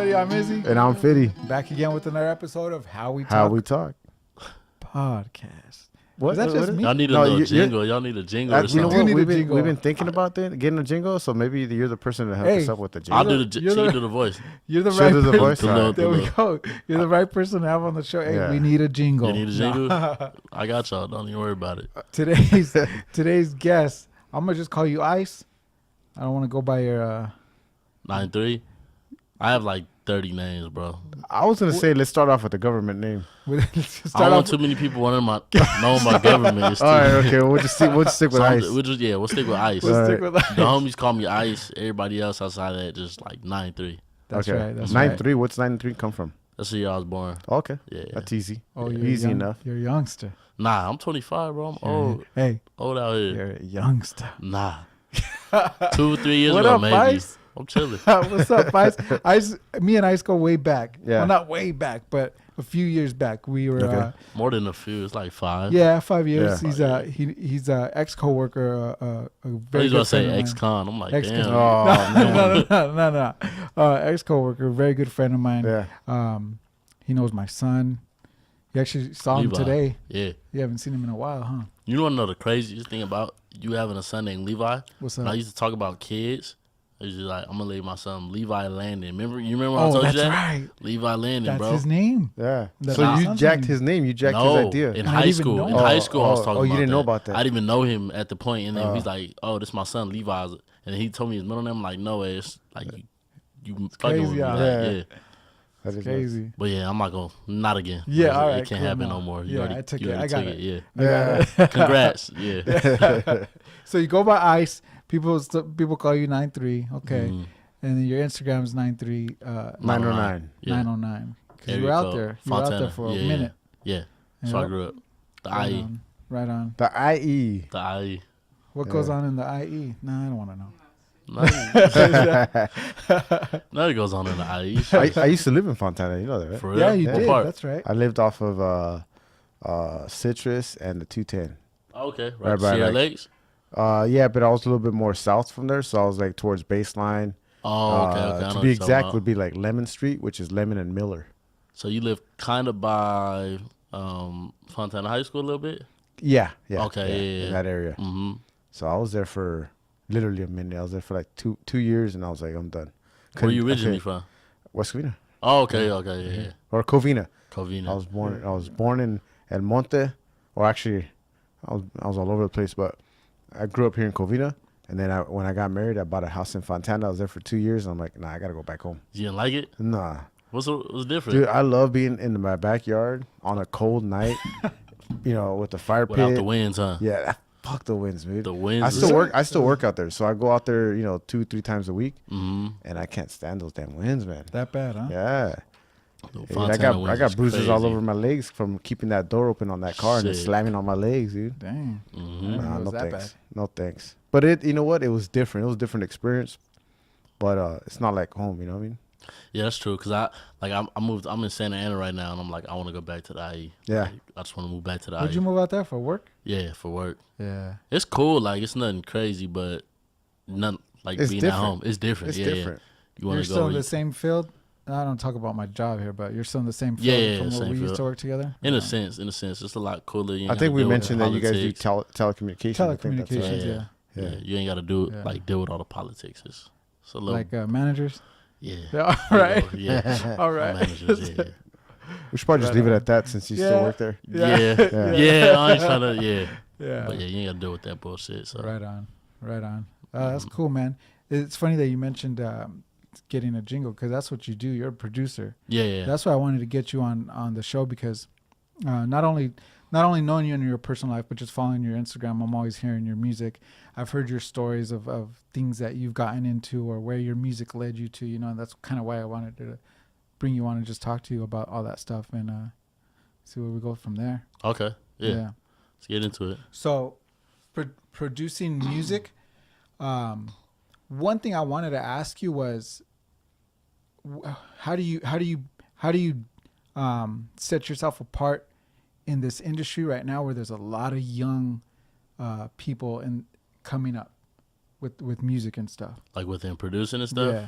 everybody. I'm Izzy. And I'm Fitty. Back again with another episode of How We Talk How We Talk. podcast. What? Is that just me? Y'all need a little jingle. Y'all need a jingle or You know something. what? need a We've been thinking about getting a jingle, so maybe you're the person to help us up with the jingle. I'll do the. She can do the voice. You're the She'll right do the voice. person. All right. There we go. You're the right person to have on the show. Hey, Yeah. we need a jingle. You need a jingle? I got y'all. Don't even worry about it. Today's guest, I'm gonna just call you Ice. I don't want to go by your 9-3. I have like 30 names, bro. I was gonna say let's start off with the government name. I don't want too many people knowing my government. It's All right, okay. We'll just stick with Ice. We'll stick with Ice. stick with Ice. The homies call me Ice. Everybody else outside that just like 9-3. That's okay. right. That's 9-3. right. What's 9-3 come from? That's the year I was born. Okay. Yeah. That's easy. Oh, you're easy young, enough. You're a youngster. Nah, I'm 25, bro. I'm old. Hey, Old out here. you're a youngster. Nah. 2-3 years What ago, up, maybe. Ice? I'm chilling. What's up, Ice? Me and Ice go way back. Yeah. Well, not way back, but a few years back. We were, Okay. More than a few. It's like 5. 5 years. Yeah. He's a ex-coworker, a I very was good going to say friend of mine. ex-con. I'm like, Ex-con. damn. Oh, man. No. Ex-coworker, very good friend of mine. Yeah. He knows my son. You actually saw him Levi. today. Yeah. You haven't seen him in a while, huh? You want to know the craziest thing about you having a son named Levi? What's When I up? used to talk about kids. I was just like, I'm going to leave my son Levi Landon. You remember when I Oh, told that's you that? right. Levi Landon, That's bro. his name. Yeah. That's So my you son's jacked name. his name. You jacked No, his idea. in I high didn't school. even In know. high school, I was Oh, talking oh, about you didn't that. know about that. I didn't even know him at the point, and then Oh. he's like, "Oh, this is my son, Levi." And he told me his middle name. I'm like, no, it's like you fucking with crazy, me. huh? Like, Yeah. yeah. That is Crazy. But yeah, I'm not going to, not again. Yeah, Like, all it right, can't cool, happen no. no more. Yeah, already, I took you it. already I got took it. Yeah. Yeah. Congrats. Yeah. So you go by Ice. People call you 9-3. Okay. Mhm. And then your Instagram is 9-3, 909. Yeah. 909. Because you Area were out code. there. You were out there Fontana. for a Yeah, minute. Yeah. So I grew up. The Right IE. on. Right on. The IE. The IE. What goes on in the IE? Nah, I don't want to know. Nothing goes on in the IE. I used to live in Fontana. You know that, right? For real? Yeah, you What did. part? That's right. I lived off of Citrus and the 210. Okay. Right, Right. right, Sierra right. Lakes? Yeah, but I was a little bit more south from there, so I was like towards Baseline. Oh, okay. I know To what be you're talking exact, about. would be like Lemon Street, which is Lemon and Miller. So you live kind of by Fontana High School a little bit? Yeah. Okay, yeah. In that area. Mm-hmm. So I was there for literally a minute. I was there for like two years, and I was like, I'm done. Where are you Couldn't- I originally couldn't- from? West Covina. Oh, okay, yeah. Or Covina. Covina. I was born in El Monte, or actually, I was all over the place. But I grew up here in Covina, and then when I got married, I bought a house in Fontana. I was there for 2 years, and I'm like, nah, I gotta go back home. You didn't like it? Nah, What's different? dude, I love being in my backyard on a cold night, with the fire pit. Without the winds, huh? Yeah, fuck the winds, dude. The winds. I still work out there, so I go out there, 2-3 times a week, Mm-hmm. and I can't stand those damn winds, man. That bad, huh? Yeah. The Dude, I Fontana winds got is bruises all crazy. over my legs from keeping that door open on that car and it Shit. slamming on my legs, dude. Dang. Mm-hmm. Nah. Nah, it no was that thanks. No thanks. But you know what? It was different. It was a different experience. But it's not like home, you know what I mean? Yeah, that's true. Cause I moved. I'm in Santa Ana right now, and I'm like, I want to go back to the IE. Yeah. Like, I just want to move back to the Would IE. you move out there for work? Yeah, for work. Yeah. It's cool. Like it's nothing crazy, but nothing like It's being different. at home. It's different. It's yeah, different. You want You're to go? still in where the same field? I don't talk about my job here, but you're still in the same field Yeah, from where same we used field. to work together? in Yeah. a sense, it's a lot cooler. You ain't I think gotta we deal with mentioned that you guys do politics. telecommunications. I think that's Telecommunications, right. yeah. Yeah, you ain't got to do Yeah. like deal with all the politics. It's a little Like managers? yeah. Yeah, all right. Yeah. All right. Managers, yeah. We should probably just Right leave it on. at that since you Yeah. still work there. Yeah. Yeah. Yeah. I ain't trying to. Yeah. Yeah. But yeah, you ain't got to deal with that bullshit. So Right on. Right on. That's cool, man. It's funny that you mentioned getting a jingle because that's what you do. You're a producer. yeah. That's why I wanted to get you on the show because not only knowing you in your personal life, but just following your Instagram, I'm always hearing your music. I've heard your stories of things that you've gotten into or where your music led you to, and that's kind of why I wanted to bring you on and just talk to you about all that stuff and see where we go from there. Okay. Yeah. Let's get into it. So producing music, one thing I wanted to ask you was, how do you set yourself apart in this industry right now where there's a lot of young people and coming up with music and stuff? Like within producing and stuff, Yeah.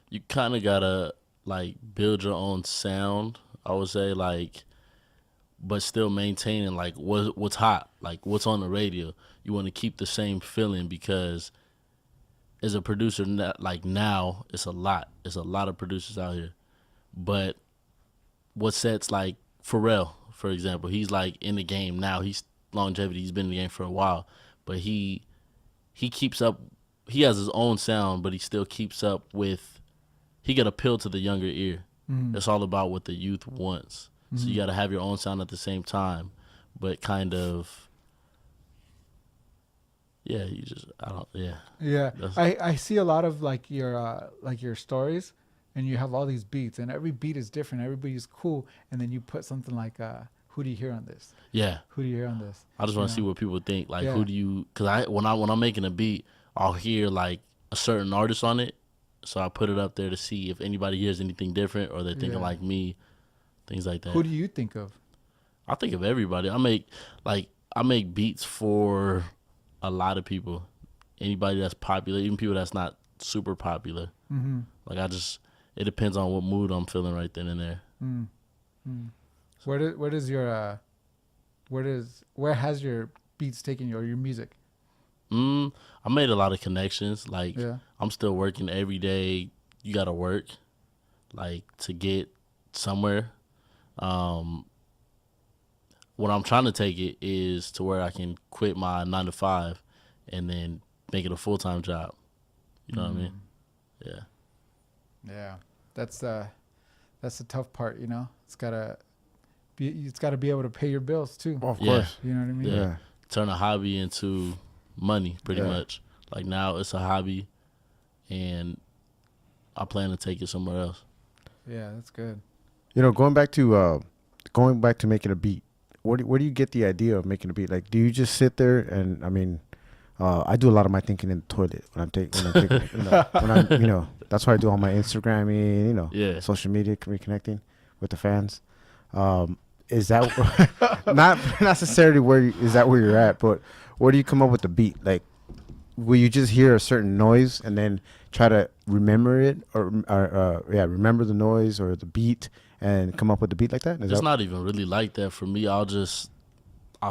you kind of gotta like build your own sound. I would say like, but still maintaining like what's hot, like what's on the radio. You want to keep the same feeling because as a producer, like now it's a lot. It's a lot of producers out here, but what sets like Pharrell, for example, he's like in the game now. He's longevity. He's been in the game for a while, but he keeps up. He has his own sound, but he still keeps up with. He can appeal to the younger ear. It's all about what the youth wants. So you got to have your own sound at the same time, but kind of. Yeah, you just I don't Yeah, I see a lot of like your stories, and you have all these beats, and every beat is different. Everybody's cool, and then you put something like, "Who do you hear on this? Yeah, Who do you hear on this?" I just want to see what people think. Like, Yeah. who do you? Because when I'm making a beat, I'll hear like a certain artist on it, so I put it up there to see if anybody hears anything different or they're thinking Yeah. like me, things like that. Who do you think of? I think of everybody. I make beats for a lot of people. Anybody that's popular, even people that's not super popular. Mm-hmm. Like it depends on what mood I'm feeling right then and there. Where has your beats taken you or your music? I made a lot of connections. Like Yeah. I'm still working every day. You gotta work, like to get somewhere. What I'm trying to take it is to where I can quit my 9 to 5 and then make it a full-time job. You know what I mean? Yeah. Yeah. That's the tough part, you know. It's gotta be able to pay your bills too. Of Yeah. course. You know what I mean? Yeah. Turn a hobby into money, pretty Yeah. much. Like now it's a hobby, and I plan to take it somewhere else. Yeah, that's good. You know, going back to making a beat. Where do you get the idea of making a beat? Like, do you just sit there and I mean, I do a lot of my thinking in the toilet when I'm taking, that's why I do all my Instagramming, Yeah. social media reconnecting with the fans. Is that not necessarily is that where you're at? But where do you come up with the beat? Like, will you just hear a certain noise and then try to remember it, or remember the noise or the beat and come up with the beat like that? It's not even really like that for me. I'll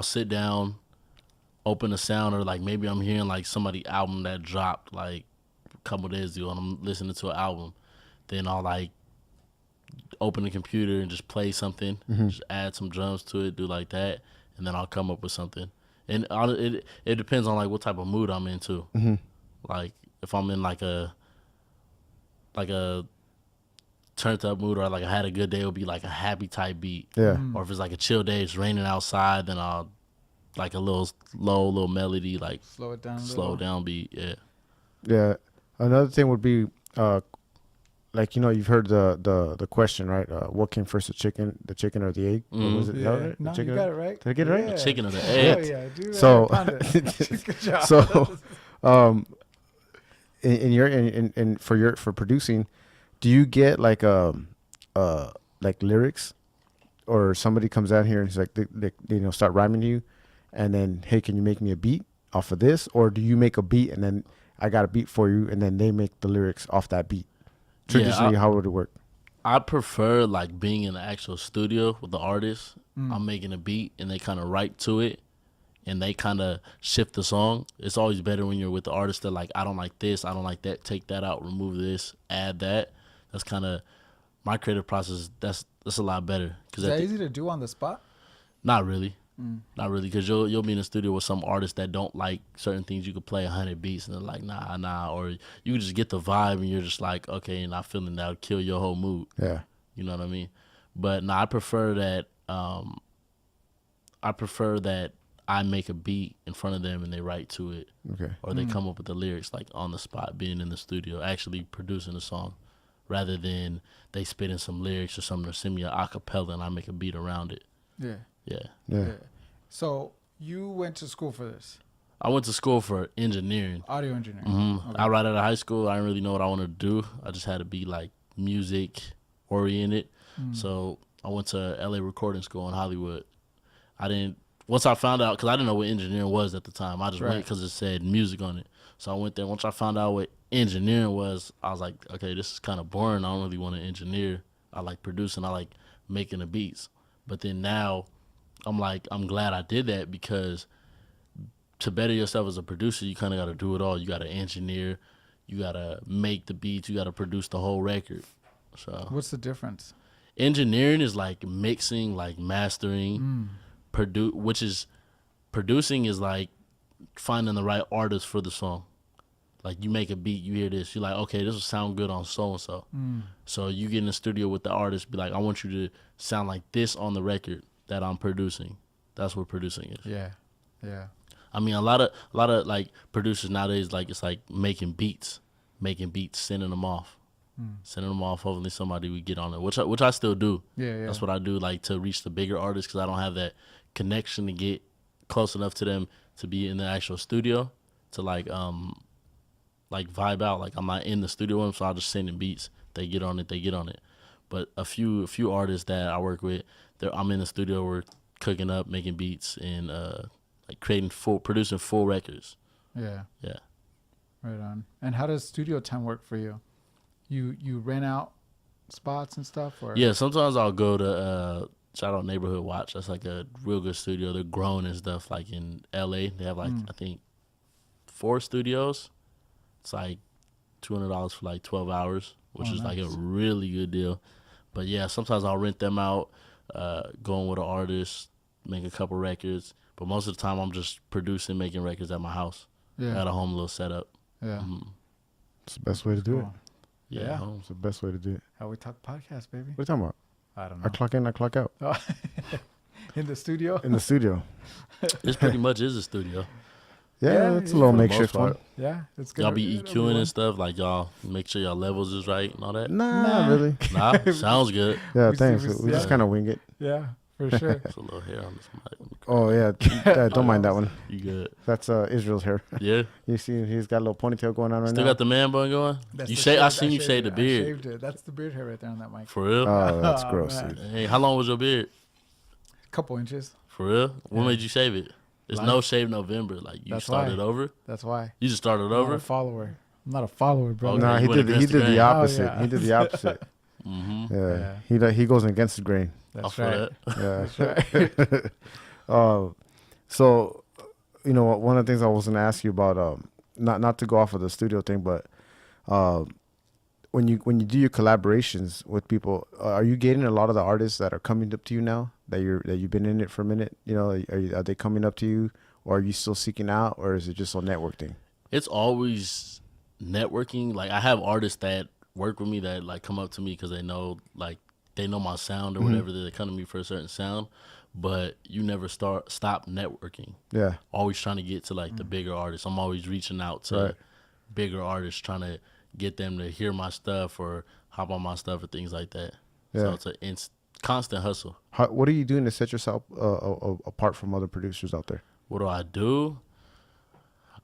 sit down, open a sound, or like maybe I'm hearing like somebody album that dropped like a couple days ago and I'm listening to an album. Then I'll like open the computer and just play something, just add some drums to it, do like that, and then I'll come up with something. And it depends on like what type of mood I'm into. Like if I'm in like a turned up mood, or like I had a good day, it'll be like a happy type beat. Yeah. Or if it's like a chill day, it's raining outside, then I'll like a little little melody, like Slow it down. slow down beat. Yeah. Yeah. Another thing would be, like, you've heard the question, right? What came first, the chicken or the egg? Or was it? Yeah. Right? No, The chicken you got it right. Did I get it right? Yeah. The chicken or the Oh egg. yeah, dude. So- Good job. So, for producing, do you get like lyrics, or somebody comes out here and it's like they start rhyming to you, and then, hey, can you make me a beat off of this? Or do you make a beat and then I got a beat for you, and then they make the lyrics off that beat? Traditionally, how would it work? I prefer like being in the actual studio with the artist. I'm making a beat and they kind of write to it and they kind of shift the song. It's always better when you're with the artist that like, I don't like this, I don't like that, take that out, remove this, add that. That's kind of my creative process. That's a lot better. Is that easy to do on the spot? Not really. Not really, because you'll be in the studio with some artists that don't like certain things. You could play 100 beats and they're like, nah, or you can just get the vibe and you're just like, okay, and not feeling that would kill your whole mood. Yeah. You know what I mean? But no, I prefer that. I make a beat in front of them and they write to it, Okay. or they come up with the lyrics like on the spot, being in the studio, actually producing the song, rather than they spit in some lyrics or something or send me an acapella and I make a beat around it. Yeah. Yeah. So you went to school for this? I went to school for engineering. Audio engineering. Okay. I right out of high school, I didn't really know what I wanted to do. I just had to be like music oriented. So I went to LA recording school in Hollywood. I didn't once I found out, because I didn't know what engineering was at the time. I just Right. went because it said music on it. So I went there. Once I found out what engineering was, I was like, okay, this is kind of boring. I don't really want to engineer. I like producing. I like making the beats. But then now, I'm like, I'm glad I did that, because to better yourself as a producer, you kind of got to do it all. You got to engineer. You got to make the beats. You got to produce the whole record. So What's the difference? engineering is like mixing, like mastering, which is producing is like finding the right artist for the song. Like you make a beat, you hear this, you're like, okay, this will sound good on so and so. So you get in the studio with the artist, be like, I want you to sound like this on the record that I'm producing. That's what producing is. Yeah. Yeah. I mean, a lot of like producers nowadays, like it's like making beats, sending them off. Hopefully somebody would get on it, which I still do. Yeah. That's what I do, like to reach the bigger artists, because I don't have that connection to get close enough to them to be in the actual studio to like vibe out. Like I'm not in the studio with them, so I'll just send them beats. They get on it. But a few artists that I work with, I'm in the studio, we're cooking up, making beats, and like producing full records. Yeah. Yeah. Right on. And how does studio time work for you? You rent out spots and stuff, or Yeah, sometimes I'll go to shout out Neighborhood Watch. That's like a real good studio. They're growing and stuff. Like in LA, they have like I think 4 studios. It's like $200 for like 12 hours, which is like a really good deal. But yeah, sometimes I'll rent them out, going with an artist, make a couple records. But most of the time, I'm just producing, making records at my house. I got a home little setup. Yeah. It's the best way to do it. Cool. Yeah, Yeah. home. It's the best way to do it. How we talk podcast, baby. What are you talking about? I don't I know. clock in, I clock out. Oh. In the studio. In the studio. This pretty much is a studio. Yeah, Yeah, it's a yeah, little for the most makeshift one. part. Yeah, it's good. Y'all be EQing and stuff, like y'all make sure y'all levels is right and all that. Nah, Nah. really. Nah, sounds good. Yeah, We thanks. see- We just yeah. kind of wing it. Yeah, for sure. There's a little hair on this mic. Oh, yeah. Don't mind that one. You good? That's Israel's hair. Yeah. You see, he's got a little ponytail going on right Still now. got the man bun going? That's You the say shave. I seen you shaved shave the it. I beard. shaved it. That's the beard hair right there on that mic. For real? Oh, that's Oh, gross, man. dude. Hey, how long was your beard? Couple inches. For real? When Yeah. made you shave it? It's Life. no shave November. Like you That's started why. over? That's why. You just started I'm not over? a follower. I'm not a follower, bro. Okay. Nah, you he went did against the the grain. opposite. Oh, yeah. He did the opposite. Mm-hmm. Yeah. He goes against the grain. I That's feel right. that. Yeah. That's right. So, you know, one of the things I was going to ask you about, not to go off of the studio thing, but when you do your collaborations with people, are you getting a lot of the artists that are coming up to you now that you've been in it for a minute? You know, are they coming up to you, or are you still seeking out, or is it just a network thing? It's always networking. Like I have artists that work with me that like come up to me because they know my sound or whatever. They come to me for a certain sound, but you never stop networking. Yeah. Always trying to get to like the bigger artists. I'm always reaching out to Right. bigger artists, trying to get them to hear my stuff or hop on my stuff or things like that. Yeah. So it's a constant hustle. What are you doing to set yourself apart from other producers out there? What do I do?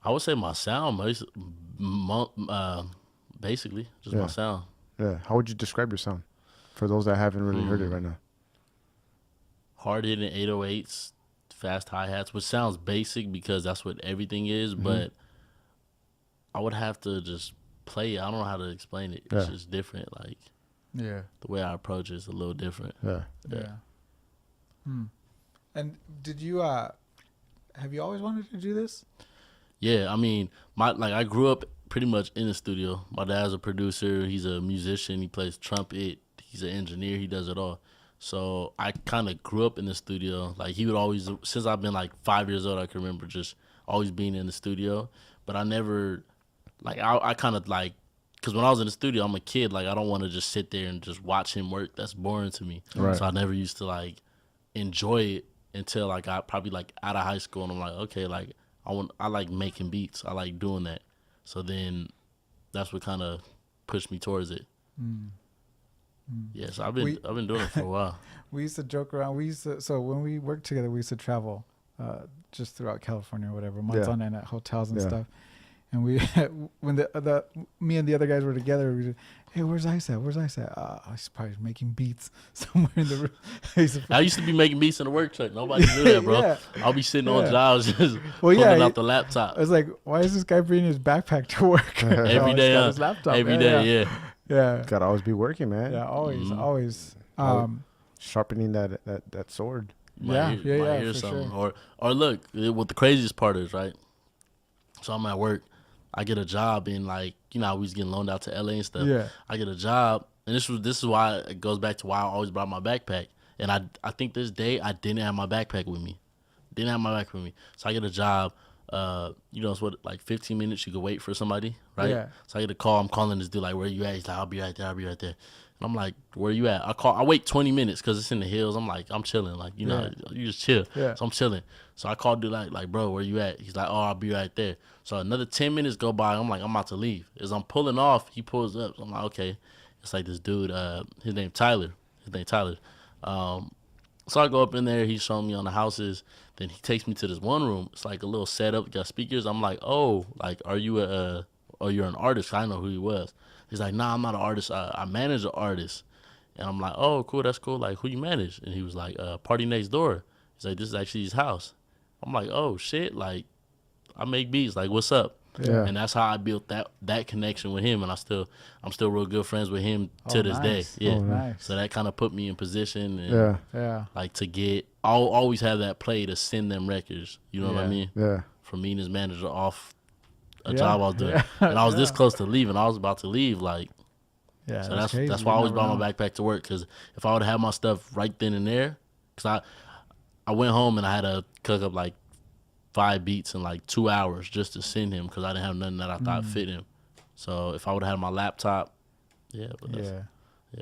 I would say my sound, basically, just Yeah. my sound. Yeah. How would you describe your sound for those that haven't really heard it right now? Hard hitting 808s, fast hi-hats, which sounds basic because that's what everything is, but I would have to just play it. I don't know how to explain it. It's Yeah. just different. Like Yeah. the way I approach it is a little different. Yeah. Yeah. And did you have you always wanted to do this? Yeah, I mean, I grew up pretty much in the studio. My dad's a producer. He's a musician. He plays trumpet. He's an engineer. He does it all. So I kind of grew up in the studio. Like he would always, since I've been like 5 years old, I can remember just always being in the studio. But I never, like I kind of like, because when I was in the studio, I'm a kid. Like I don't want to just sit there and just watch him work. That's boring to me. Right. So I never used to like enjoy it until I got probably like out of high school, and I'm like, okay, like I like making beats. I like doing that. So then that's what kind of pushed me towards it. Yes, I've been doing it for a while. We used to joke around. So when we worked together, we used to travel just throughout California or whatever, months Yeah. on end at hotels and Yeah. stuff. and we when the me and the other guys were together, we just, hey, where's Ice at? Where's Ice at? He's probably making beats somewhere in the room. I used to be making beats in the work truck. Nobody knew that, bro. Yeah. I'll be sitting on Yeah. jobs just Well, pulling yeah, out the laptop I was like, why is this guy bringing his backpack to work? every day. His laptop. Every day, yeah. Yeah. Gotta always be working, man. Yeah, always, Mhm. always. Sharpening that sword. You might Yeah, hear, yeah, might yeah, hear for something. sure. Or look, what the craziest part is, right? So I'm at work. I get a job in like, you know, I was getting loaned out to LA and stuff. Yeah. I get a job, and this is why it goes back to why I always brought my backpack. And I think this day I didn't have my backpack with me. So I get a job. You know, it's what, like 15 minutes you could wait for somebody, right? Yeah. So I get a call. I'm calling this dude like, where you at? He's like, I'll be right there. And I'm like, where you at? I wait 20 minutes because it's in the hills. I'm like, I'm chilling. Like, you know, you just chill. Yeah. So I'm chilling. So I called dude like, bro, where you at? He's like, oh, I'll be right there. So another 10 minutes go by. I'm like, I'm about to leave. As I'm pulling off, he pulls up. So I'm like, okay. It's like this dude, his name Tyler. So I go up in there. He's showing me on the houses. Then he takes me to this one room. It's like a little setup, got speakers. I'm like, oh, like, are you you're an artist? I know who he was. He's like, nah, I'm not an artist. I manage an artist. And I'm like, oh, cool, that's cool. Like, who you manage? And he was like, Party Next Door. He's like, this is actually his house. I'm like, oh shit, like, I make beats. Like, what's up? Yeah. And that's how I built that connection with him. And I'm still real good friends with him to this nice. day. Yeah. Oh, nice. So that kind of put me in position. And Yeah. like to get, I'll always have that play to send them records. You know what I Yeah. mean? Yeah. From me and his manager off a Yeah. job I was doing. Yeah. And I was this Yeah. close to leaving. I was about to leave. Like, Yeah. so that's crazy. why I You always never brought know. my backpack to work. Because if I would have had my stuff right then and there, because I went home and I had to cook up like 5 beats in like 2 hours just to send him because I didn't have nothing that I thought fit him. So if I would have had my laptop, but that's,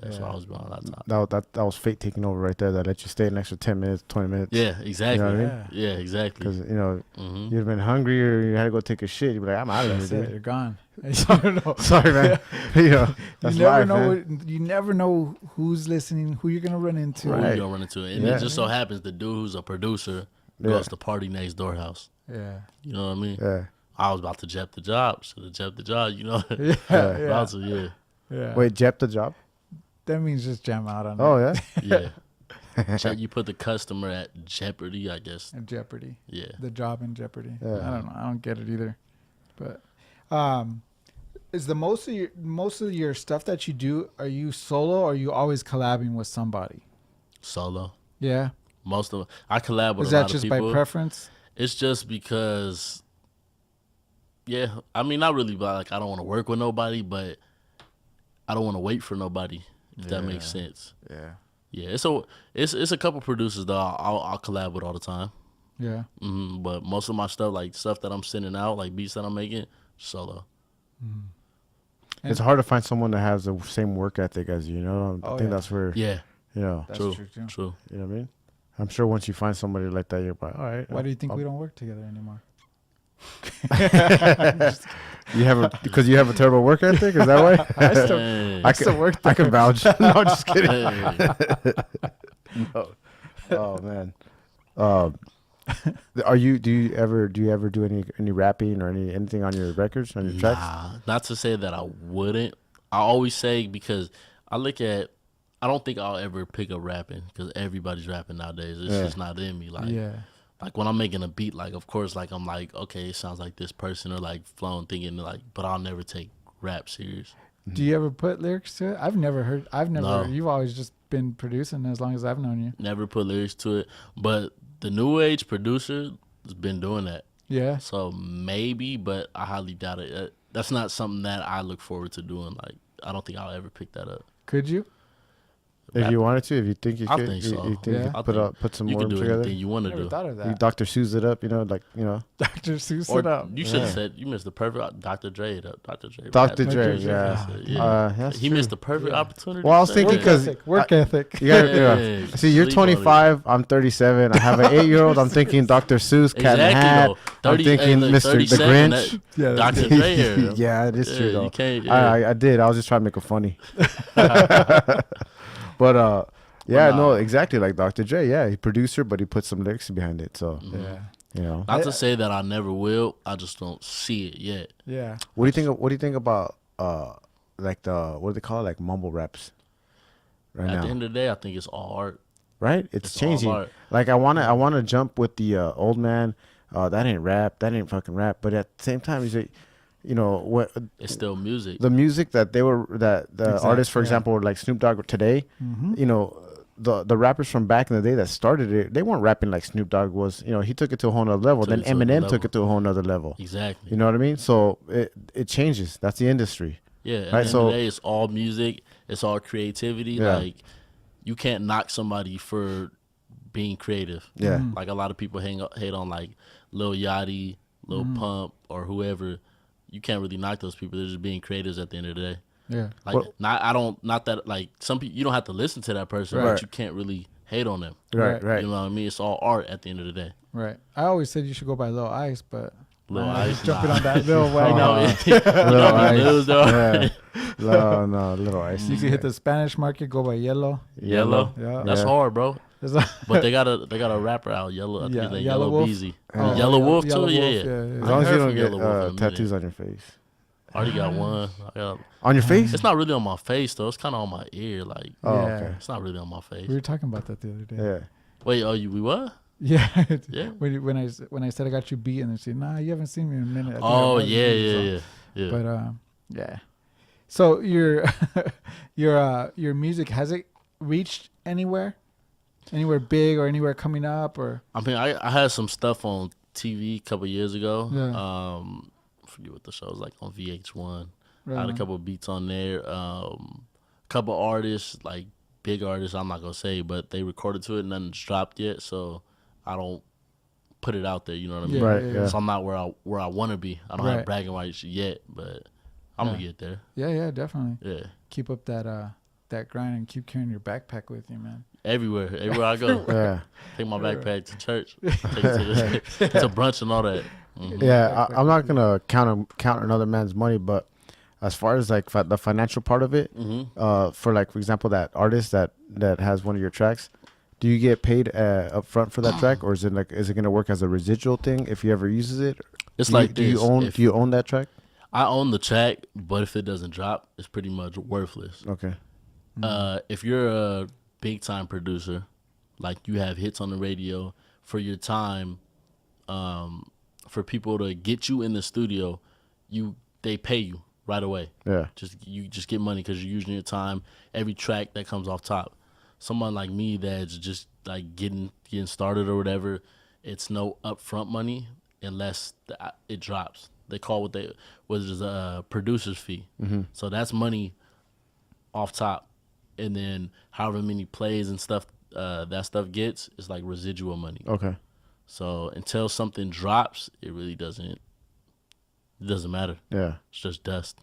that's why I was brought my laptop. That was fate taking over right there. That let you stay an extra 10 minutes, 20 minutes. Yeah, exactly. You know what I mean? Yeah, exactly. Because you know Mhm. you'd have been hungry or you had to go take a shit. You'd be like, I'm out of That's here, it. dude. You're gone. You never know. Sorry, man. You know, that's you never life, know. man. You never know who's listening, who you're gonna run into. Who Right. you gonna run into it? And Yeah. it just so happens the dude who's a producer goes to Party Next Door house. Yeah. You know what I mean? Yeah. I was about to jet the job. Should have jet the job, you know? Yeah. Yeah. About to, yeah. Yeah. Wait, Jep the job? That means just jam out on Oh it. yeah. Yeah. You put the customer at jeopardy, I guess. In jeopardy. Yeah. The job in jeopardy. Yeah. I don't know. I don't get it either. But is the most of your stuff that you do, are you solo or are you always collabing with somebody? Solo. Yeah. Most of I collab with Is a that lot just of by people. preference? It's just because, yeah. I mean, not really, but like I don't want to work with nobody, but I don't want to wait for nobody. If that makes sense. Yeah. Yeah. It's a couple producers that I'll collab with all the time. Yeah. But most of my stuff, like stuff that I'm sending out, like beats that I'm making, solo. It's hard to find someone that has the same work ethic as you. You know, I think that's where Yeah. you know. That's True. true too. True. You know what I mean? I'm sure once you find somebody like that, you're like, all right. Why do you think we don't work together anymore? You have because you have a terrible work ethic? Is that why? I still, Hey. I still work I can vouch. No, I'm just kidding. Hey. No. Oh man. Do you ever do any rapping or anything on your records, on your tracks? Nah, not to say that I wouldn't. I always say because I don't think I'll ever pick up rapping because everybody's rapping nowadays. It's just not in me. Like, Yeah. like when I'm making a beat, like of course, like I'm like, okay, it sounds like this person or like flowing, thinking like, but I'll never take rap serious. Do you ever put lyrics to it? I've never. No. You've always just been producing as long as I've known you. Never put lyrics to it. But the new age producer has been doing that. Yeah. So maybe, but I highly doubt it. That's not something that I look forward to doing. Like, I don't think I'll ever pick that up. Could you? If you wanted to, if you think you I could, think you so. think Yeah. you I could think put some You more can do together. anything you want to Never do. thought of You that. Dr. Seuss it up, like Dr. Seuss Or it up. you should have Yeah. said you missed the perfect Dr. Dre. Dr. Dre. Dr. rapped. Dre, Dre, yeah. Yeah. That's He true. missed the perfect Yeah. opportunity. Well, I was to say thinking that. 'cause Work ethic. You gotta, Yeah, see, you're sleep on it. 25. I'm 37. I have an 8-year-old. I'm thinking Dr. Seuss, Cat in the Exactly, Hat. though. I'm 30 thinking hey, look, Mr. the 37, Grinch. Yeah, Dr. Dre here. Yeah, it is Yeah, true you though. can't- yeah. I did. I was just trying to make it funny. But yeah, nah. no, exactly like Dr. Dre. Yeah, he producer, but he put some lyrics behind it. So Yeah. You know. Not to say that I never will. I just don't see it yet. Yeah. What do you think? What do you think about like the what do they call it, like mumble raps right At now? the end of the day, I think it's all art. Right? It's changing. all art. Like I wanna jump with the old man. That ain't rap. That ain't fucking rap. But at the same time, you know what? It's still music. The music that the Exactly, artists, for yeah. example, like Snoop Dogg today. Mm-hmm. You know, the rappers from back in the day that started it, they weren't rapping like Snoop Dogg was. You know, he took it to a whole nother level. Then Took it to another Eminem level. took it to a whole nother level. Exactly. You know what I mean? So it changes. That's the industry. Yeah. At Right, the end so- of the day, it's all music. It's all creativity. Yeah. Like, you can't knock somebody for being creative. Yeah. Mm-hmm. Like, a lot of people hate on, like, Lil Yachty, Lil Mm-hmm. Pump, or whoever. You can't really knock those people. They're just being creatives at the end of the day. Yeah. Like, Well- not that, like, some people, you don't have to listen to that person, Right. but you can't really hate on them. Right. Right. You know what I mean? It's all art at the end of the day. Right. I always said you should go by Lil Ice, but Lil I'm Ice, just jumping nah. on that Lil You wagon. know, Lil Ice. lose, though. Yeah. No, little ice. You can hit the Spanish market, go by Yellow. Yellow. Yeah. That's Yeah. hard, bro. There's a- But they got a rapper out, Yellow. I think Yeah, his name Yellow Yellow Wolf. Beezy. Oh, Yellow Wolf Yellow too. Wolf, Yeah. As I long as heard you don't from get Yellow Wolf in a minute. tattoos on your face. I already got one. On your face? It's not really on my face though. It's kind of on my ear. Like, Oh, Yeah. okay. it's not really on my face. we were talking about that the other day. Yeah. Wait, we what? Yeah. Yeah. When I said I got you beat, and they said, "Nah, you haven't seen me in a minute." I think I Oh might have yeah, seen you, yeah, so- yeah, yeah. But yeah. So your music, has it reached anywhere big or anywhere coming up or? I mean, I had some stuff on TV a couple years ago. Yeah. I forget what the show was like on VH1. I had a Right. couple of beats on there. Couple artists, like big artists, I'm not gonna say, but they recorded to it. Nothing's dropped yet, so I don't put it out there. You know what I mean? Right, yeah. So I'm not where I want to be. I don't Right. have bragging rights yet, but I'm gonna Yeah. get there. Yeah, definitely. Yeah, Keep up that grind and keep carrying your backpack with you, man. everywhere I go. Yeah. Take my backpack to church, take it to brunch and all that. Mhm. Yeah. I'm not going to count another man's money, but as far as like the financial part of it, Mhm. for like, for example, that artist that has one of your tracks, do you get paid up front for that track, or is it going to work as a residual thing if he ever uses it? It's Do you- like do you this. own If- do you own that track? I own the track, but if it doesn't drop, it's pretty much worthless. Okay. If you're a big time producer, like you have hits on the radio, for your time, for people to get you in the studio, they pay you right away. Yeah. You just get money because you're using your time. Every track that comes off top. Someone like me that's just like getting started or whatever, it's no upfront money unless it drops. They call what is a producer's fee. Mm-hmm. So that's money off top, and then however many plays and stuff that stuff gets is like residual money. Okay. So until something drops, it really doesn't matter. Yeah. It's just dust.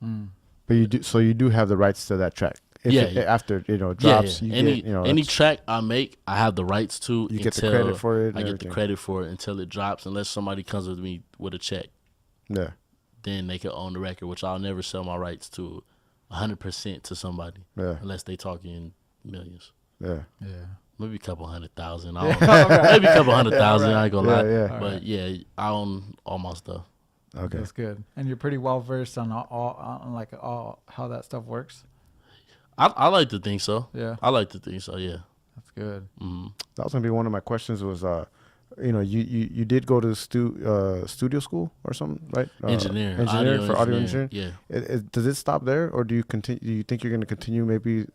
But you do have the rights to that track. If Yeah, it, yeah. After it drops, yeah. you get Any track I make, I have the rights to. You get the credit for it and I get the everything. credit for it until it drops, unless somebody comes with me with a check. Yeah. Then they can own the record, which I'll never sell my rights to 100% to somebody Yeah. unless they talking millions. Yeah. Yeah. Maybe a couple 100,000. I don't know. Maybe a couple 100,000. I ain't gonna lie. Yeah, yeah. But yeah, I own all my stuff. Okay. That's good. And you're pretty well versed on all how that stuff works. I like to think so. Yeah. I like to think so. Yeah. That's good. That was gonna be one of my questions. Was you did go to studio school or something, right? Engineer for audio engineering. Yeah. Does it stop there, or do you continue? Do you think you're going to continue maybe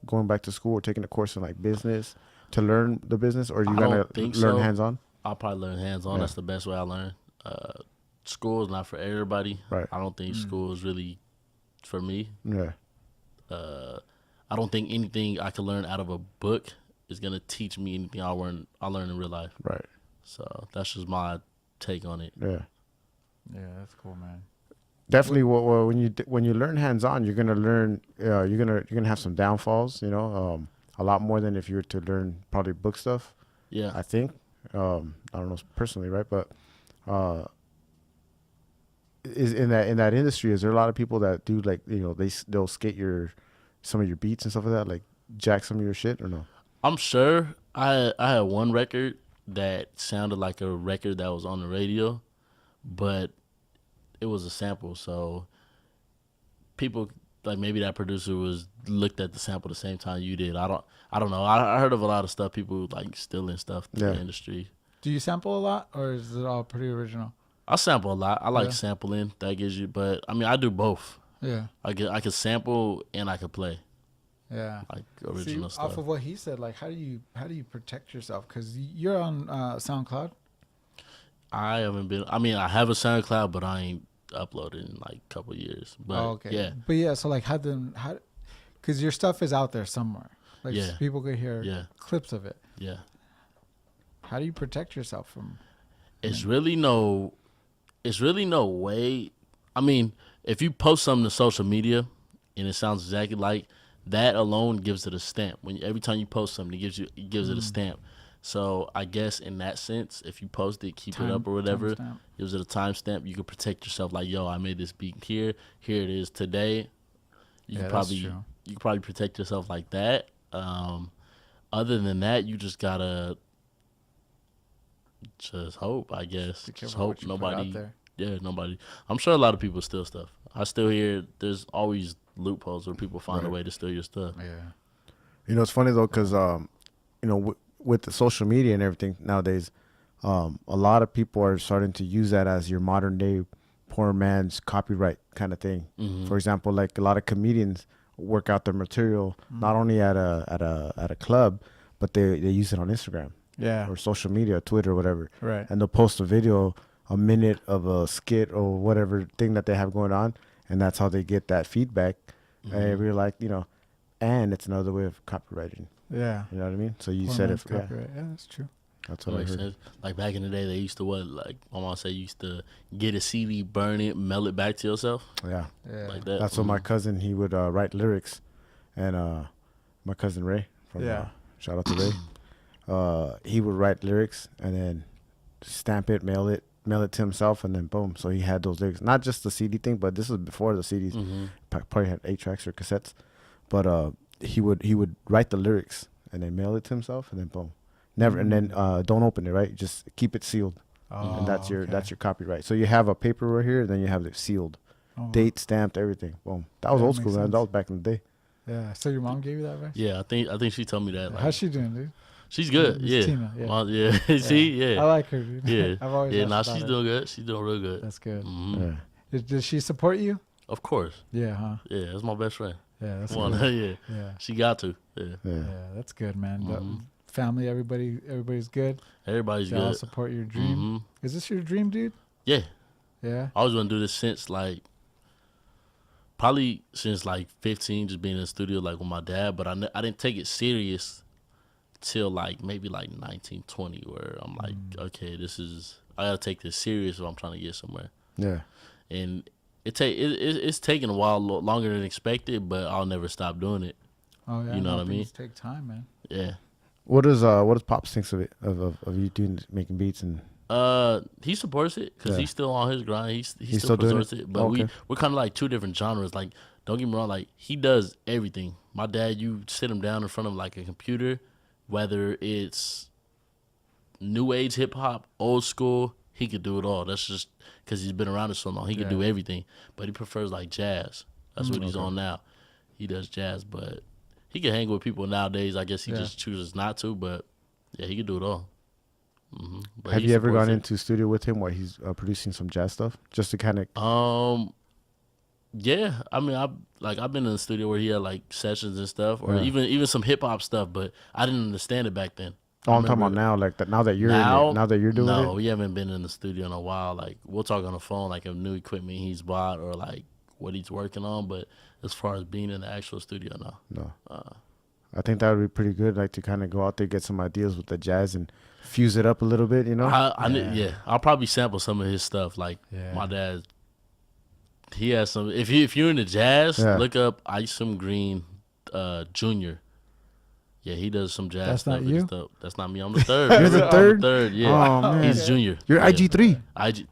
going back to school or taking a course in like business to learn the business, or are you I going don't to think learn so. hands on? I'll probably learn hands on. Yeah. That's the best way I learn. School is not for everybody. Right. I don't think school is really for me. Yeah. I don't think anything I can learn out of a book is gonna teach me anything I learn in real life. Right. So that's just my take on it. Yeah. Yeah, that's cool, man. Definitely. Well, when you learn hands on, you're gonna learn. You're gonna have some downfalls. A lot more than if you were to learn probably book stuff. Yeah. I think. I don't know personally, right? But is in that industry, is there a lot of people that do like they'll skate some of your beats and stuff like that, like jack some of your shit or no? I'm sure I had one record that sounded like a record that was on the radio, but it was a sample. So people like maybe that producer was looked at the sample the same time you did. I don't know. I heard of a lot of stuff people like stealing stuff in the industry. Do you sample a lot, or is it all pretty original? I sample a lot. I like sampling. That gives you, but I mean I do both. Yeah. I can sample and I can play. Yeah. Like original stuff. Off of what he said, like how do you protect yourself? Because you're on SoundCloud. I haven't been. I mean, I have a SoundCloud, but I ain't uploaded in like a couple years. But yeah. So like how because your stuff is out there somewhere. Like people could hear clips of it. Yeah. How do you protect yourself from? It's really no way. I mean, if you post something to social media and it sounds exactly like that, alone gives it a stamp. Every time you post something, it gives it a stamp. So I guess in that sense, if you post it, keep it up or whatever, gives it a timestamp. You can protect yourself. Like, yo, I made this beat here. Here it is today. You can probably protect yourself like that. Other than that, you just gotta just hope. I guess just hope nobody. Yeah, nobody. I'm sure a lot of people steal stuff. I still hear there's always loopholes where people find a way to steal your stuff. Yeah. You know, it's funny though, because with the social media and everything nowadays, a lot of people are starting to use that as your modern day poor man's copyright kind of thing. Mm-hmm. For example, like a lot of comedians work out their material not only at a club, but they use it on Instagram, or social media, Twitter, whatever. Right. And they'll post a video, a minute of a skit or whatever thing that they have going on, and that's how they get that feedback. Mm-hmm. And we're like, and it's another way of copywriting. Yeah. You know what I mean? So you said it. Yeah, that's true. That's what I heard. Sense. Like back in the day, they used to like my mom said, you used to get a CD, burn it, mail it back to yourself. Yeah. Like that. That's what my cousin, he would write lyrics. And my cousin Ray, shout out to Ray. He would write lyrics and then stamp it, mail it to himself, and then boom. So he had those lyrics. Not just the CD thing, but this was before the CDs. Mm-hmm. Probably had 8 tracks or cassettes. But he would write the lyrics and then mail it to himself, and then boom. Never, and then don't open it, right? Just keep it sealed, and that's your copyright. So you have a paper right here, and then you have it sealed, date stamped, everything. Boom. That was old school, man. That was back in the day. Yeah. So your mom gave you that advice? Yeah, I think she told me that. Like, how's she doing, dude? She's good. Yeah. Tina, See, yeah. I like her, dude. Yeah. I've always she's doing good. She's doing real good. That's good. Mm-hmm. Yeah. Does she support you? Of course. Yeah, huh? Yeah, that's my best friend. Yeah, that's good. Yeah. She got to. Yeah, that's good, man. Mm-hmm. Family, everybody's good. Everybody's they good. all support your dream. Mm-hmm. Is this your dream, dude? Yeah. Yeah. I was gonna do this since probably since 15, just being in the studio with my dad. But I didn't take it serious till maybe 19, 20, where I'm like, okay, I gotta take this serious if I'm trying to get somewhere. Yeah. And it's taking a while longer than expected, but I'll never stop doing it. Oh yeah. You know what I mean? Things take time, man. Yeah. What does Pops thinks of it of you making beats and? He supports it because he's still on his grind. He still doing supports it. But we're kind of like two different genres. Like, don't get me wrong. He does everything. My dad, you sit him down in front of a computer, whether it's new age hip hop, old school, he could do it all. That's just because he's been around it so long. He could do everything. But he prefers jazz. That's what he's on now. He does jazz, but he can hang with people nowadays. I guess he just chooses not to, but yeah, he can do it all. Mm-hmm. Have you ever gone into studio with him while he's producing some jazz stuff, just to kind of? Yeah. I mean, I've been in the studio where he had sessions and stuff, or even some hip hop stuff, but I didn't understand it back then. Oh, I'm talking about now, now that you're in it, now that you're doing it. No, we haven't been in the studio in a while. We'll talk on the phone, of new equipment he's bought or what he's working on, but as far as being in the actual studio, no. I think that would be pretty good, to kind of go out there, get some ideas with the jazz and fuse it up a little bit, I'll probably sample some of his stuff. My dad, he has some. If you're into jazz, look up Isom Green Jr. Yeah, he does some jazz That's stuff. Not you? That's not me. I'm the third. You're the third? I'm the third, yeah. Oh, man. He's junior. You're IG3.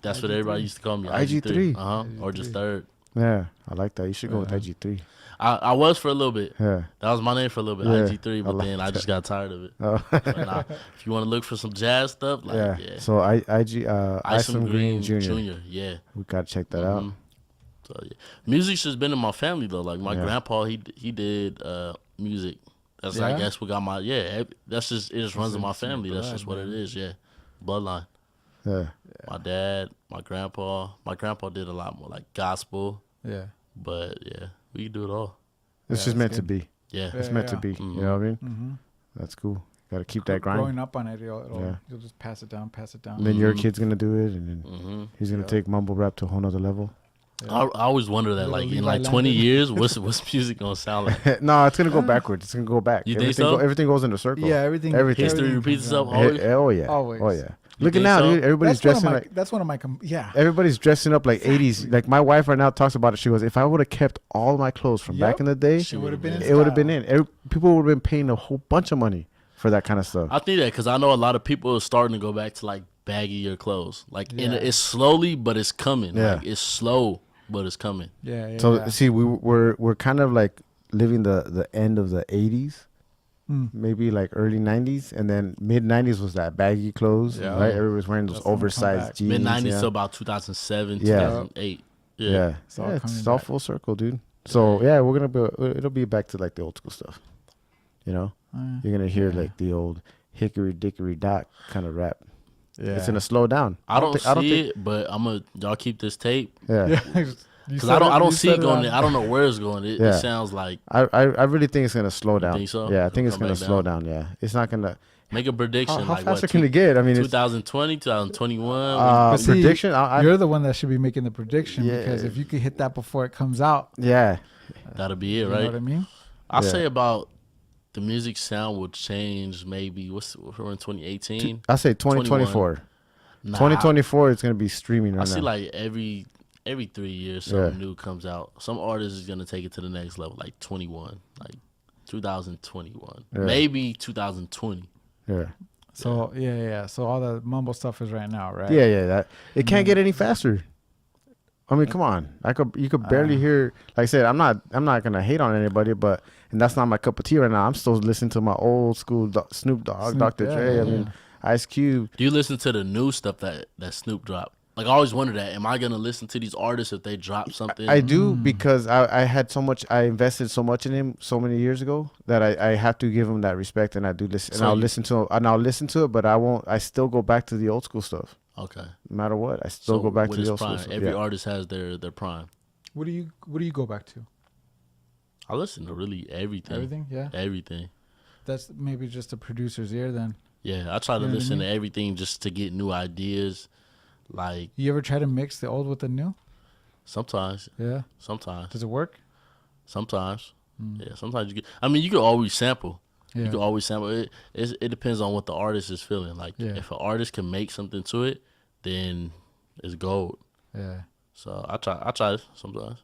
That's what everybody used to call me. IG3. Or just third. Yeah, I like that. You should go with Yeah. IG3. I was for a little bit. Yeah. That was my name for a little bit, Yeah, IG3, but I like then I just got tired of it. Oh. But nah, if you want to look for some jazz stuff, like yeah. yeah, So Isom Green Jr. Yeah. We gotta check that out. Mhm. So yeah, music's just been in my family though. Like my Yeah. grandpa, he did music. That's I Yeah? guess what got my That's just it. Just runs in my It's in your family. That's blood, just what it man. is. Yeah, bloodline. Yeah. My dad, my grandpa. My grandpa did a lot more like gospel, Yeah. but yeah, we can do it all. It's Yeah, just that's meant to good. be. Yeah, It's Yeah, meant to yeah. be. Mhm. You know what I mean? Mm-hmm. That's cool. Gotta keep that grind. Growing up on it, Yeah. you'll just pass it down. And then your Mhm. kid's gonna do it, and then hmm he's gonna Yeah. take mumble rap to a whole nother level. I always wonder that, Little like in Levi like 20 Landon. years, what's music gonna sound like? No, it's gonna go backwards. It's gonna go back. You think everything so? Everything goes in a circle. Yeah, everything. Everything. History everything repeats comes itself around. always? Oh yeah. Always. Oh yeah. You Look at think now, so? dude. Everybody's dressing like That's one of my. Yeah. everybody's dressing up like Exactly. 80s. Like my wife right now talks about it. She goes, if I would have kept all my clothes from back Yep. in the day, She It would have been. in it would have been style. in. People would have been paying a whole bunch of money for that kind of stuff. I think that because I know a lot of people are starting to go back to like baggier clothes. Like Yeah. it's slowly, but it's coming. Yeah. Like it's slow, but it's coming. Yeah. Yeah. So yeah. see, we're kind of like living the end of the 80s. Mm. Maybe like early 90s, and then mid 90s was that baggy clothes, Yeah. right? Everybody was wearing those That's when we come oversized back. jeans. Mid 90s yeah. to about 2007, Yeah. 2008. Yeah, Yeah. It's all yeah, coming it's all back. full circle, dude. So yeah, we're gonna be. It'll be back to like the old school stuff. You know, you're gonna hear Yeah. like the old hickory dickory dock kind of rap. Yeah. It's gonna slow down. I don't think- see it, but y'all keep this tape Yeah, Yeah. because I don't see it going there. I don't know where it's going. It Yeah. sounds like I really think it's gonna slow down. think so? Yeah, I think It'll it's gonna come back slow down. Yeah, it's not gonna. make a prediction. How like faster what? can it get? I mean, it's 2020, 2021. But see, prediction. You're the one that should be making the prediction Yeah. because if you could hit that before it comes out, yeah, That'll be you it, know right? what I mean? I Yeah. say about the music sound will change. Maybe we're in 2018. I say 2024. Nah, 2024 is gonna be streaming I right see now. like every 3 years something new comes out. Some artist is gonna take it to the next level, like 21, like 2021, Yeah. maybe 2020. Yeah, So yeah. So all the mumble stuff is right now, right? yeah. That it can't get any faster. I mean, come on. You could barely hear. Like I said, I'm not gonna hate on anybody, but and that's not my cup of tea right now. I'm still listening to my old school Snoop Dogg, Snoop, Dr. yeah, Dre. I yeah. mean, Ice Cube. Do you listen to the new stuff that Snoop dropped? Like I always wonder that. Am I gonna listen to these artists if they drop something? I do because I had so much. I invested so much in him so many years ago that I have to give him that respect, and I do listen. So And I'll you- listen to it, but I won't. I still go back to the old school stuff. Okay. No matter what, I still So go back with to the his old school prime, stuff. every Yeah. artist has their prime. What do you go back to? I listen to really everything. Everything? Yeah. Everything. That's maybe just a producer's ear then. Yeah, I try to You know what I listen to mean? everything just to get new ideas. Like You ever try to mix the old with the new? sometimes, Yeah. sometimes, Does it work? sometimes. Yeah, sometimes you get. I mean, you can always sample. Yeah. You can always sample it. It depends on what the artist is feeling. Like Yeah. if an artist can make something to it, then it's gold. Yeah. So I try sometimes.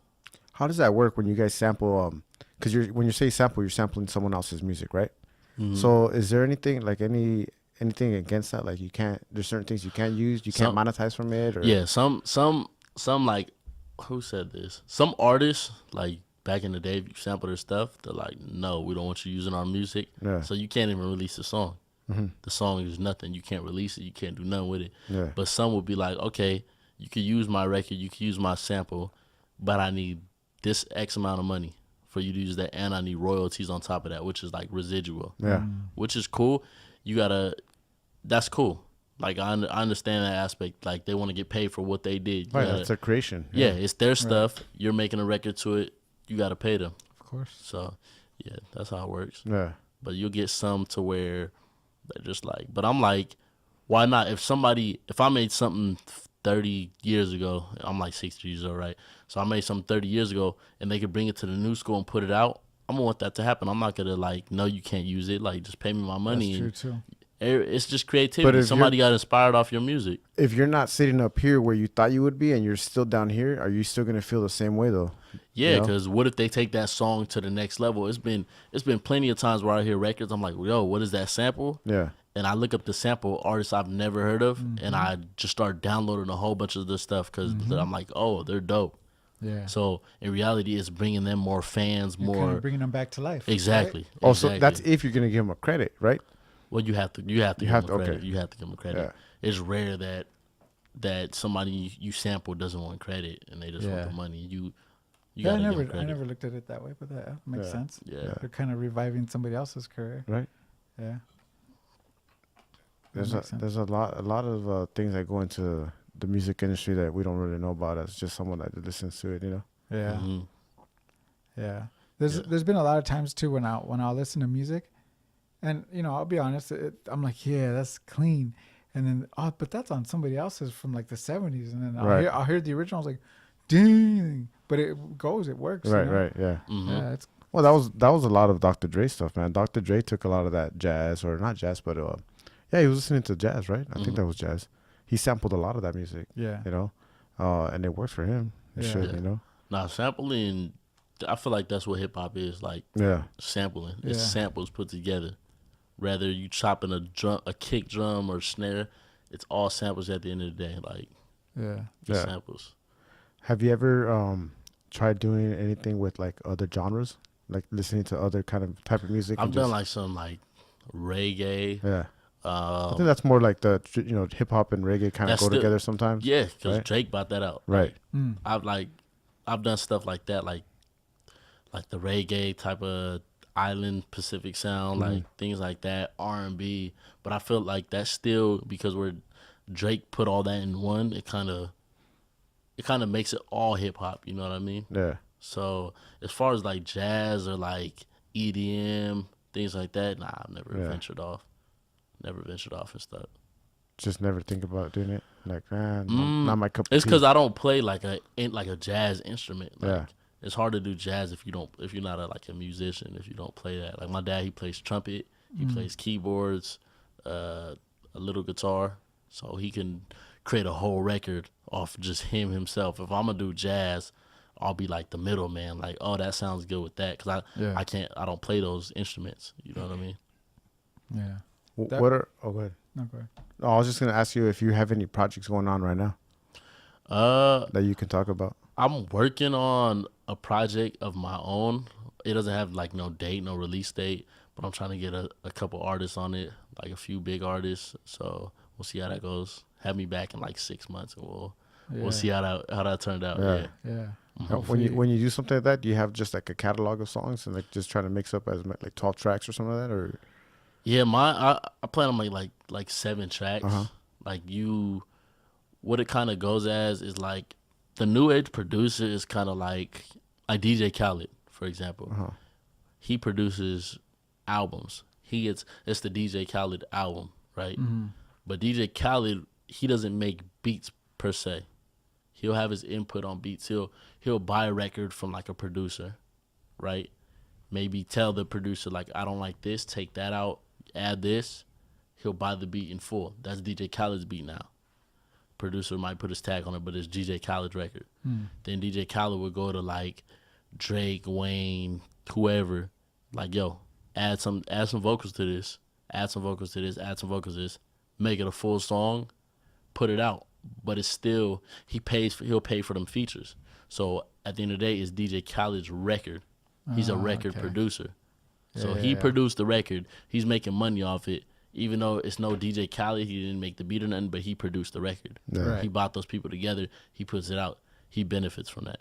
How does that work when you guys sample? Because when you say sample, you're sampling someone else's music, right? Mhm. So is there anything like anything against that? Like you can't. There's certain things you can't use. You can't monetize from it. Or Yeah, some like who said this? Some artists like back in the day, if you sample their stuff, they're like, no, we don't want you using our music. Yeah. So you can't even release the song. Mhm. The song is nothing. You can't release it. You can't do nothing with it. Yeah. But some will be like, okay, you could use my record, you could use my sample, but I need this X amount of money for you to use that, and I need royalties on top of that, which is like residual. Yeah. Which is cool. That's cool. Like I understand that aspect. Like they want to get paid for what they did. You Right. gotta- That's their creation. yeah, it's their stuff. You're making a record to it. You got to pay them. Of course. So, yeah, that's how it works. Yeah. But you'll get some to where they're just like, but I'm like, why not? If I made something 30 years ago, I'm like 60 years old, right? So I made something 30 years ago and they could bring it to the new school and put it out. I'm going to want that to happen. I'm not going to like, no, you can't use it. Like, just pay me my money. That's true too. It's just creativity. if Somebody got inspired off your music. If you're not sitting up here where you thought you would be, and you're still down here, are you still gonna feel the same way though? Yeah, You know? because what if they take that song to the next level? It's been plenty of times where I hear records. I'm like, yo, what is that sample? Yeah. And I look up the sample artists I've never heard of, and I just start downloading a whole bunch of this stuff because I'm like, oh, they're dope. Yeah. So in reality, it's bringing them more fans, You're kind more of bringing them back to life. exactly. Also, exactly. that's if you're gonna give him a credit, right? Well, you have to give You him have a to. credit. Okay. You have to give him a credit. Yeah. It's rare that somebody you sample doesn't want credit and they just want Yeah. the money. You Yeah, gotta give them I credit. never looked at it that way, but that makes Yeah. sense. Yeah. They're kind of reviving somebody else's career. Right. Yeah. There's That makes sense. a lot of things that go into the music industry that we don't really know about as just someone that listens to it. You know. Yeah. hmm Yeah. There's Yeah. there's been a lot of times too when I listen to music, and I'll be honest, I'm like, yeah, that's clean, and then but that's on somebody else's from like the '70s, and then Right. I'll hear the original, I was like, dang, but it works. Right. Right. Yeah. Yeah, it's Well, that was a lot of Dr. Dre stuff, man. Dr. Dre took a lot of that jazz, or not jazz, but yeah, he was listening to jazz, right? I think that was jazz. He sampled a lot of that music, yeah, you know, and it worked for him. It Yeah. should, Yeah. you know. Now sampling, I feel like that's what hip hop is like. Yeah. Sampling. It's Yeah. samples put together. Rather you chopping a kick drum or snare, it's all samples at the end of the day. Like yeah. just Yeah. samples. Have you ever tried doing anything with like other genres, like listening to other kind of type of music? I've and done just- like some like reggae. Yeah. I think Um, that's more like the hip hop and reggae kind of That's go still- together sometimes. yeah, because Right. Drake brought that out. Right. Mm. I've done stuff like that, like the reggae type of island Pacific sound, Mm-hmm. like things like that, R&B. But I feel like that's still because Drake put all that in one. It kind of makes it all hip hop. You know what I mean? Yeah. So as far as like jazz or like EDM things like that, nah, I've never Yeah. ventured off. Never ventured off and stuff. Just never think about doing it. Like, man, Mm, not my cup of It's tea. because I don't play like a jazz instrument. Like, Yeah. it's hard to do jazz if you're not like a musician, if you don't play that. Like my dad, he plays trumpet, he plays keyboards, a little guitar, so he can create a whole record off just himself. If I'm gonna do jazz, I'll be like the middleman. Like, oh, that sounds good with that, because Yeah. I don't play those instruments. You know what I mean? Yeah. Go ahead. No, go ahead. No, I was just gonna ask you if you have any projects going on right now that you can talk about. I'm working on a project of my own. It doesn't have like no date, no release date, but I'm trying to get a couple artists on it, like a few big artists. So we'll see how that goes. Have me back in like 6 months, and we'll see how that turned out. Yeah. Yeah. Yeah. When Hopefully- when you do something like that, do you have just like a catalog of songs and like just trying to mix up as like 12 tracks or something like that, or Yeah, I plan on like 7 tracks. Uh-huh. Like what it kind of goes as is like the new age producer is kind of like DJ Khaled, for example. Uh-huh. He produces albums. It's the DJ Khaled album, right? But DJ Khaled, he doesn't make beats per se. He'll have his input on beats. He'll buy a record from like a producer, right? Maybe tell the producer like, I don't like this, take that out, add this. He'll buy the beat in full. That's DJ Khaled's beat now. Producer might put his tag on it, but it's DJ Khaled's record. Then DJ Khaled would go to like Drake, Wayne, whoever, like, yo, add some vocals to this, add some vocals to this, add some vocals to this, make it a full song, put it out. But it's still he'll pay for them features. So at the end of the day, it's DJ Khaled's record. He's a record okay. producer. So Yeah, he yeah. produced the record. He's making money off it. Even though it's no DJ Khaled, he didn't make the beat or nothing, but he produced the record. Yeah. Right. He bought those people together. He puts it out. He benefits from that.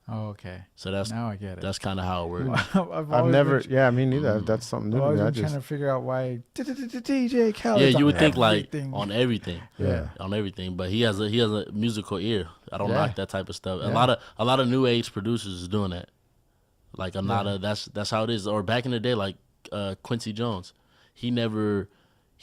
Oh, okay. So that's Now I get it. that's kind of how it works. I've I've always never, been, yeah, me neither. That's something new I've to always me. I been trying just, to figure out why DJ Khaled. Yeah, you would think like on everything. Yeah. On everything. But he has a musical ear. I don't Yeah. knock that type of stuff. Yeah. A lot of new age producers is doing that. Like that's how it is. Or back in the day, like Quincy Jones, he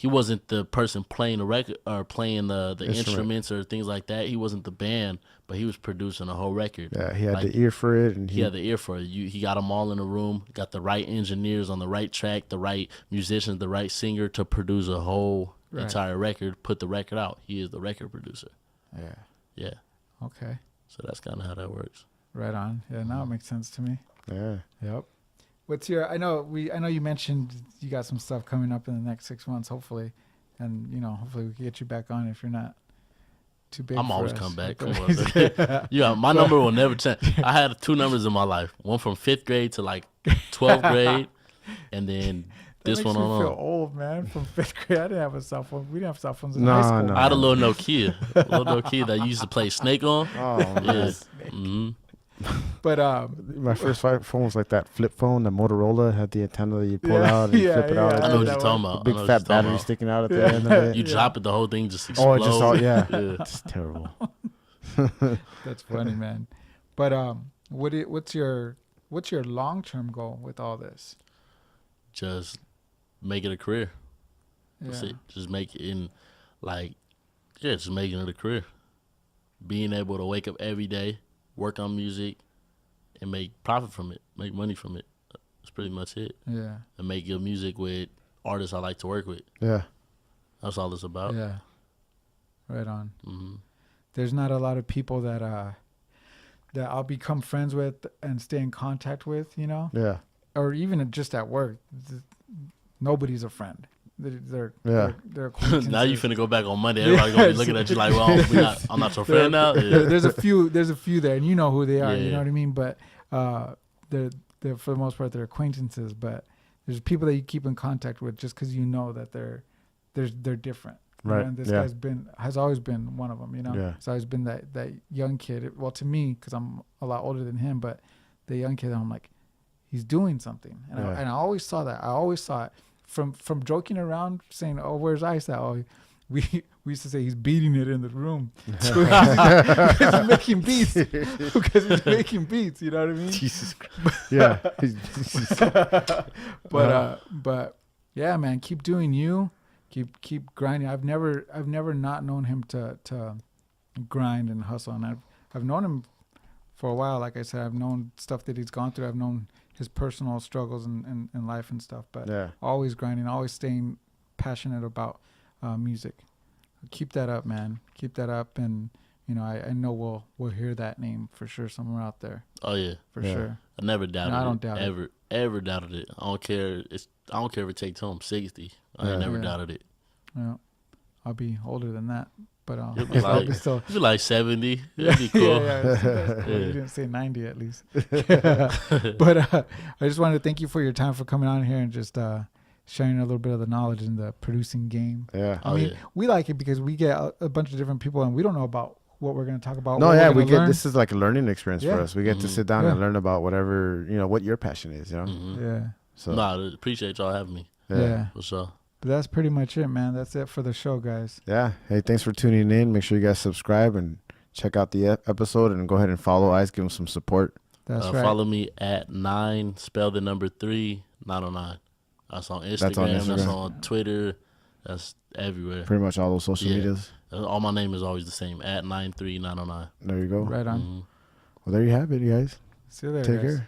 wasn't the person playing the record or playing the instruments or things like that. He wasn't the band, but he was producing a whole record. yeah, he had Like, the ear for it, and he had the ear for it. He got them all in a room, got the right engineers on the right track, the right musicians, the right singer to produce a whole Right. entire record, put the record out. He is the record producer. Yeah. Yeah. Okay. So that's kind of how that works. Right on. Yeah. Now it makes sense to me. yeah. Yep. What's your? I know you mentioned you got some stuff coming up in the next 6 months, hopefully, and hopefully we can get you back on if you're not too big. I'm for always us. come back. Okay. Come on. Yeah, my number will never change. I had 2 numbers in my life. One from 5th grade to like 12th grade, and then That this makes one me on. feel old, man. From 5th grade, I didn't have a cell phone. We didn't have cell phones in No, high school. no. I had a little Nokia, that you used to play Snake on. Oh Yeah. man. hmm But My first phone was like that flip phone, the Motorola had the antenna that you pull Yeah, out and yeah, flip it yeah, out. I I know what that you're one. talking about. Big I know what fat you're talking battery about. sticking out at Yeah. the end of it. You Yeah. drop it, the whole thing just Oh, explodes. it just all yeah. Yeah. It's terrible. that's funny, man. But what's your long-term goal with all this? Just make it a career. That's Yeah. it. Just make it just making it a career. Being able to wake up every day, work on music, and make profit from it, make money from it. That's pretty much it. Yeah. And make good music with artists I like to work with. Yeah. That's all it's about. Yeah. Right on. hmm There's not a lot of people that I'll become friends with and stay in contact with, you know, Yeah. or even just at work. Nobody's a friend. They're now you acquaintances. finna go back on Monday. Everybody gonna be looking at you like, well, I'm not your friend now. Yeah. There's a few there, and you know who they are. You Yeah. know what I mean. But they're for the most part they're acquaintances. But there's people that you keep in contact with just because you know that they're different. You know, Right. and this Yeah. has always been one of them. You know. Yeah. It's always been that young kid. Well, to me, because I'm a lot older than him, but the young kid, I'm like, he's doing something, and Yeah. I always saw that. I always saw it from joking around, saying, "Oh, where's Ice at?" Oh, we used to say he's beating it in the room because he's making beats. Because he's making beats, you know what I mean? Jesus Christ. Yeah. But yeah, man, keep doing you. Keep grinding. I've never not known him to grind and hustle, and I've known him for a while. Like I said, I've known stuff that he's gone through. I've known his personal struggles in life and stuff, but Yeah. always grinding, always staying passionate about music. Keep that up, man. Keep that up, and you know, I know we'll hear that name for sure somewhere out there, Oh yeah. for Yeah. sure. I never doubted it. I don't doubt it. Ever doubted it. I don't care. I don't care if it takes till I'm 60. I ain't Yeah. never Yeah. doubted it. Yeah, I'll be older than that, but You'll be I'll like, be still. you'll be like 70. It'd be cool. That's cool. Yeah. You didn't say 90 at least. But I just wanted to thank you for your time, for coming on here and just sharing a little bit of the knowledge in the producing game. Yeah. I Oh, mean, yeah. we like it because we get a bunch of different people and we don't know about what we're going to talk about. No, what yeah, we're we gonna get learn. this is like a learning experience Yeah. for us. We get to Mhm. sit down Yeah. and learn about whatever, what your passion is, Mhm. Yeah. So Nah, I appreciate y'all having me. Yeah. For sure. But that's pretty much it, man. That's it for the show, guys. Yeah. Hey, thanks for tuning in. Make sure you guys subscribe and check out the episode and go ahead and follow Ice. Give him some support. That's right. Follow me at 9, spell the number 3, 909. That's on Instagram. That's Instagram. on Twitter. That's everywhere. Pretty much all those social Yeah. medias. All my name is always the same, at 93909. There you go. Right on. Mhm. Well, there you have it, you guys. See you there, Take guys. care.